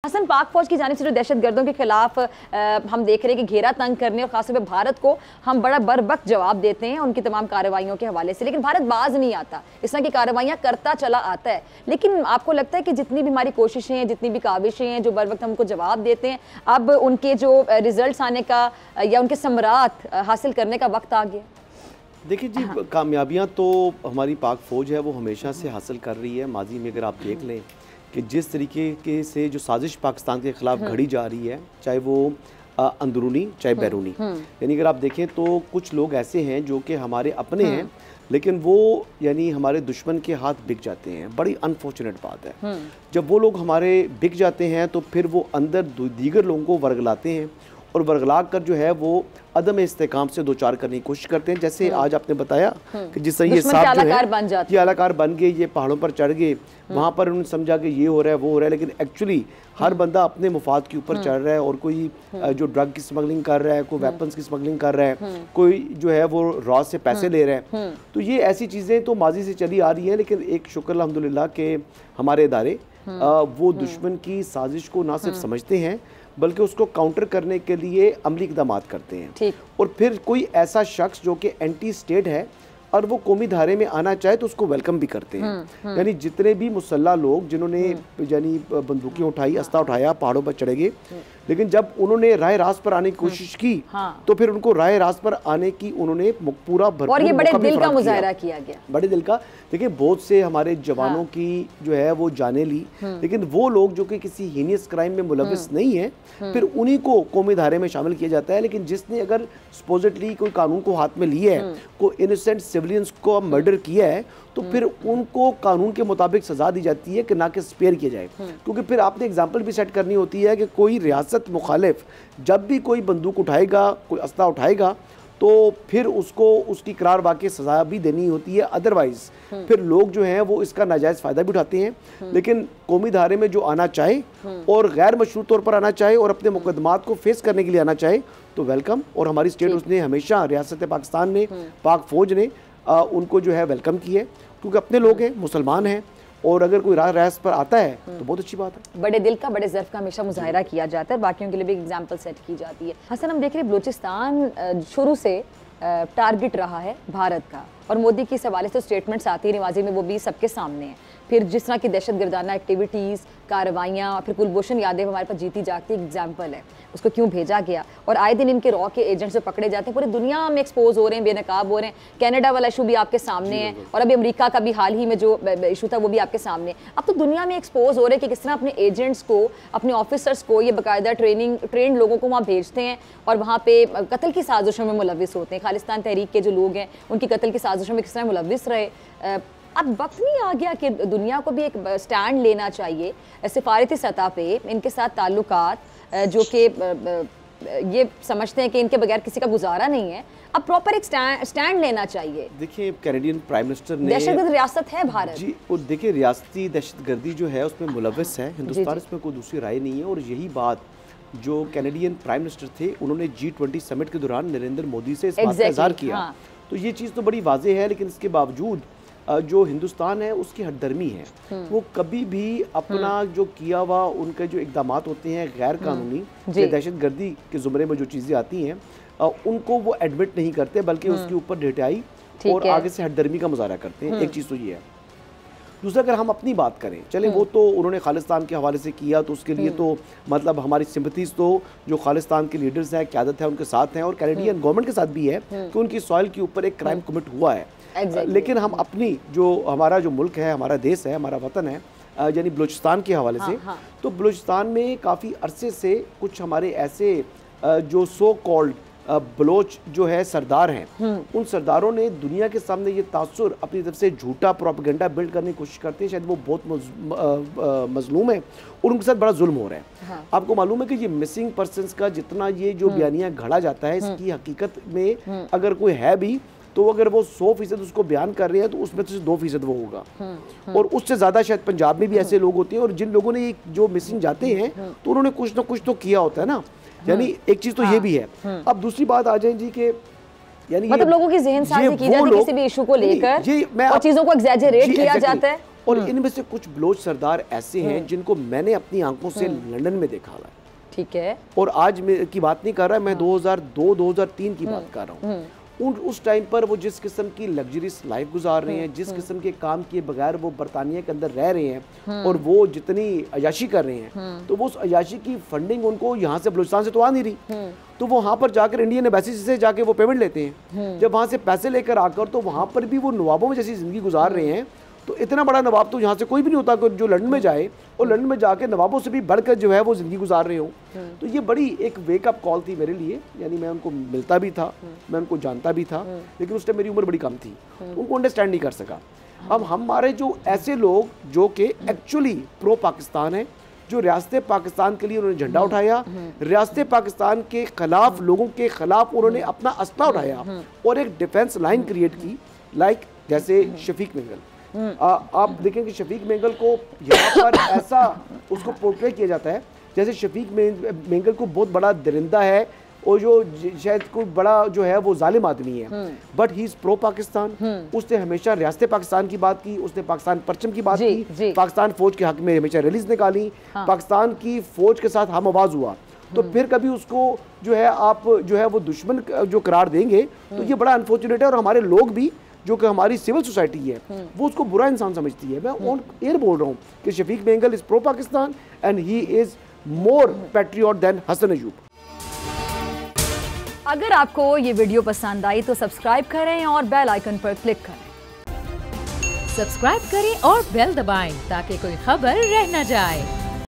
हसन, पाक फौज की जानिब से जो दहशतगर्दों के खिलाफ हम देख रहे हैं कि घेरा तंग करने और खासतौर पर भारत को हम बड़ा बर वक्त जवाब देते हैं उनकी तमाम कार्रवाइयों के हवाले से, लेकिन भारत बाज नहीं आता, इस तरह की कार्रवाइयाँ करता चला आता है। लेकिन आपको लगता है कि जितनी भी हमारी कोशिशें हैं, जितनी भी काविशें हैं, जो बर वक्त हमको जवाब देते हैं, अब उनके जो रिजल्ट आने का या उनके समरात हासिल करने का वक्त आ गया? देखिए जी, कामयाबियां तो हमारी पाक फ़ौज है वो हमेशा से हासिल कर रही है। माजी में अगर आप देख लें कि जिस तरीके के से जो साजिश पाकिस्तान के ख़िलाफ़ घड़ी जा रही है, चाहे वो अंदरूनी चाहे बैरूनी, यानी अगर आप देखें तो कुछ लोग ऐसे हैं जो कि हमारे अपने हैं लेकिन वो यानी हमारे दुश्मन के हाथ बिक जाते हैं। बड़ी अनफॉर्चुनेट बात है। जब वो लोग हमारे बिक जाते हैं तो फिर वो अंदर दीगर लोगों को वर्गलाते हैं और वर्गला कर जो है वो अदम इस्तेकाम से दो चार करने की कोशिश करते हैं। जैसे आज आपने बताया कि जिस तरह ये साहब जो है ये आलाकार बन गए, ये पहाड़ों पर चढ़ गए, वहाँ पर उन्होंने समझा कि ये हो रहा है वो हो रहा है, लेकिन एक्चुअली हर बंदा अपने मुफाद के ऊपर चढ़ रहा है और कोई जो ड्रग की स्मगलिंग कर रहा है, कोई वेपन्स की स्मगलिंग कर रहा है, कोई जो है वो रॉ से पैसे ले रहा है। तो ये ऐसी चीज़ें तो माजी से चली आ रही हैं, लेकिन एक शुक्र अल्हम्दुलिल्लाह के हमारे इदारे वो दुश्मन की साजिश को ना सिर्फ समझते हैं बल्कि उसको काउंटर करने के लिए अमली इक़दामात करते हैं। और फिर कोई ऐसा शख्स जो कि एंटी स्टेट है और वो कौमी धारे में आना चाहे तो उसको वेलकम भी करते हैं। यानी जितने भी मुसल्ला लोग जिन्होंने यानी बंदूकें उठाई, अस्ता उठाया, पहाड़ों पर चढ़े गए, लेकिन जब उन्होंने राह रास्त पर आने की कोशिश की तो फिर उनको राह रास्त पर आने की उन्होंने पूरा भरपूर और ये बड़े दिल का मुजाहरा किया गया, बड़े दिल का। देखिए बहुत से हमारे जवानों की जो है वो जाने ली, लेकिन वो लोग जो कि किसी हीनियस क्राइम में मुलविस नहीं है फिर उन्हीं को कौमी धारे में शामिल किया जाता है। लेकिन जिसने अगर सपोजिटली कोई कानून को हाथ में लिया है, कोई इनोसेंट सिविलियंस को मर्डर किया है, तो फिर उनको कानून के मुताबिक सजा दी जाती है कि ना कि स्पेयर किया जाए। क्योंकि फिर आपने एग्जाम्पल भी सेट करनी होती है कि कोई रियासत मुखालिफ जब भी कोई बंदूक उठाएगा, कोई अस्ला उठाएगा, तो फिर उसको उसकी करार वाक़ई सज़ा भी देनी होती है। अदरवाइज़ फिर लोग जो हैं वो इसका नाजायज़ फ़ायदा भी उठाते हैं। लेकिन कौमी धारे में जो आना चाहे और गैर मशरूत तौर पर आना चाहे और अपने मुकदमात को फेस करने के लिए आना चाहे तो वेलकम। और हमारी स्टेट उसने हमेशा, रियासत पाकिस्तान ने, पाक फ़ौज ने उनको जो है वेलकम की है, क्योंकि अपने लोग हैं, मुसलमान हैं, और अगर कोई राह रास्त पर आता है तो बहुत अच्छी बात है। बड़े दिल का, बड़े ज़र्फ का हमेशा मुजाहरा किया जाता है, बाकियों के लिए भी एग्जाम्पल सेट की जाती है। हसन, हम देख रहे हैं बलूचिस्तान शुरू से टारगेट रहा है भारत का, और मोदी की इस हवाले से स्टेटमेंट्स आती है नवाजी में, वो भी सबके सामने हैं। फिर जिस तरह की दहशतगर्दाना एक्टिविटीज़, कार्रवाइयाँ, फिर कुलभूषण यादव हमारे पास जीती जागती एग्जाम्पल है, उसको क्यों भेजा गया, और आए दिन इनके रॉ के एजेंट्स जो पकड़े जाते हैं पूरी दुनिया में एक्सपोज हो रहे हैं, बेनकाब हो रहे हैं। कनाडा वाला इशू भी आपके सामने है, और अभी अमेरिका का भी हाल ही में जो इशू था वो भी आपके सामने। अब तो दुनिया में एक्सपोज हो रहे हैं कि किस तरह अपने एजेंट्स को, अपने ऑफिसर्स को, ये बाकायदा ट्रेंड लोगों को वहाँ भेजते हैं और वहाँ पे कत्ल की साजिशों में मुलविस होते हैं। खालिस्तान तहरीक के जो लोग हैं उनकी कत्ल की साजिशों में किस तरह मुलविस रहे। अब वक्त नहीं आ गया कि दुनिया को भी एक स्टैंड लेना चाहिए सिफारती सतह पे इनके साथ ताल्लुकात, जो कि ये समझते हैं कि इनके बगैर किसी का गुजारा नहीं है, अब प्रॉपर एक स्टैंड लेना चाहिए। देखिए कैनेडियन प्राइम मिनिस्टर ने, दहशतगर्द रियासत है भारत जी, और देखिए रियासती दहशतगर्दी जो है उसमें मुलविस है हिंदुस्तान, इसमें कोई दूसरी राय नहीं है। और यही बात जो कैनेडियन प्राइम मिनिस्टर थे उन्होंने G20 समिट के दौरान नरेंद्र मोदी से इस बात का इज़हार किया। तो ये चीज़ तो बड़ी वाज़ेह है, लेकिन इसके बावजूद जो हिंदुस्तान है उसकी हटदर्मी है। वो कभी भी अपना जो किया हुआ उनके जो इक़दामात होते हैं गैर कानूनी या दहशतगर्दी के ज़ुमरे में जो चीज़ें आती हैं उनको वो एडमिट नहीं करते, बल्कि उसके ऊपर ढिठाई और आगे से हटदर्मी का मुजाहरा करते हैं। एक चीज़ तो ये है। दूसरा, अगर हम अपनी बात करें, चले वो तो उन्होंने खालिस्तान के हवाले से किया, तो उसके लिए तो मतलब हमारी सिंपथीज तो जो खालिस्तान के लीडर्स हैं, क़यादत है, उनके साथ हैं, और कैनेडियन गवर्नमेंट के साथ भी है कि उनकी सॉइल के ऊपर एक क्राइम कमिट हुआ है। लेकिन हम अपनी जो हमारा जो मुल्क है, हमारा देश है, हमारा वतन है, यानी बलूचिस्तान के हवाले से, तो बलूचिस्तान में काफ़ी अरसे से कुछ हमारे ऐसे जो सो कॉल्ड बलोच जो है सरदार हैं, उन सरदारों ने दुनिया के सामने ये तासुर अपनी तरफ से झूठा प्रोपेगेंडा बिल्ड करने की कोशिश करते हैं। शायद वो बहुत मजलूम है और उनके साथ बड़ा जुल्म हो रहा है। आपको मालूम है कि ये मिसिंग पर्सनस का जितना ये जो बयानिया घड़ा जाता है, इसकी हकीकत में अगर कोई है भी तो अगर वो 100% उसको बयान कर रहे हैं तो उसमें से 2% वो होगा, और उससे ज़्यादा शायद पंजाब में भी ऐसे लोग होते हैं। और जिन लोगों ने जो मिसिंग जाते हैं तो उन्होंने कुछ ना कुछ तो किया होता है ना, यानी एक चीज़ तो ये भी है। अब दूसरी बात आ जाए जी के यानी मतलब लोगों की ज़हन साज़ी की जाती है किसी भी इशू को लेकर और चीज़ों को एग्जैजरेट किया जाता है, और इनमें से कुछ बलोच सरदार ऐसे हैं जिनको मैंने अपनी आंखों से लंदन में देखा है। ठीक है। और आज मैं की बात नहीं कर रहा, मैं 2002-2003 की बात कर रहा हूँ। उस टाइम पर वो जिस किस्म की लग्जरीज लाइफ गुजार रहे हैं, जिस किस्म के काम किए बगैर वो बरतानिया के अंदर रह रहे हैं, और वो जितनी अयाशी कर रहे हैं, तो वो उस अयाशी की फंडिंग उनको यहाँ से बलूचिस्तान से तो आ नहीं रही, तो वो वहाँ पर जाकर इंडियन एम्बेसी से जाके वो पेमेंट लेते हैं। जब वहाँ से पैसे लेकर आकर तो वहाँ पर भी वो नवाबों में जैसी ज़िंदगी गुजार रहे हैं। तो इतना बड़ा नवाब तो यहाँ से कोई भी नहीं होता जो लंदन में जाए और लंदन में जाके नवाबों से भी बढ़कर जो है वो ज़िंदगी गुजार रहे हो। तो ये बड़ी एक वेकअप कॉल थी मेरे लिए, यानी मैं उनको मिलता भी था, मैं उनको जानता भी था, लेकिन उस टाइम मेरी उम्र बड़ी कम थी, उनको अंडरस्टैंड नहीं कर सका। अब हमारे जो ऐसे लोग जो कि एक्चुअली प्रो पाकिस्तान है, जो रियासत पाकिस्तान के लिए उन्होंने झंडा उठाया, रियासत पाकिस्तान के खिलाफ लोगों के खिलाफ उन्होंने अपना असला उठाया और एक डिफेंस लाइन क्रिएट की, लाइक जैसे शफीक मेंगल। आप देखें कि शफीक मेंगल को यहाँ पर ऐसा उसको पोर्ट्रे किया जाता है जैसे शफीक मेंगल को बहुत बड़ा दरिंदा है और जो शायद कोई बड़ा जो है वो जालिम आदमी है, but he is pro Pakistan. उसने हमेशा रियासत पाकिस्तान की बात की, उसने पाकिस्तान परचम की बात की, पाकिस्तान फौज के हक में हमेशा रैलीज निकाली, पाकिस्तान की फौज के साथ हम आवाज हुआ। तो फिर कभी उसको जो है आप जो है वो दुश्मन जो करार देंगे तो ये बड़ा अनफॉर्चुनेट है। और हमारे लोग भी जो कि हमारी सिविल सोसाइटी है वो उसको बुरा इंसान समझती है। मैं ऑन एयर बोल रहा हूँ कि Shafiq Mengal is pro Pakistan and he is more patriot than Hasan Ayub. अगर आपको ये वीडियो पसंद आई तो सब्सक्राइब करें और बेल आइकन पर क्लिक करें। सब्सक्राइब करें और बेल दबाएं ताकि कोई खबर रह न जाए।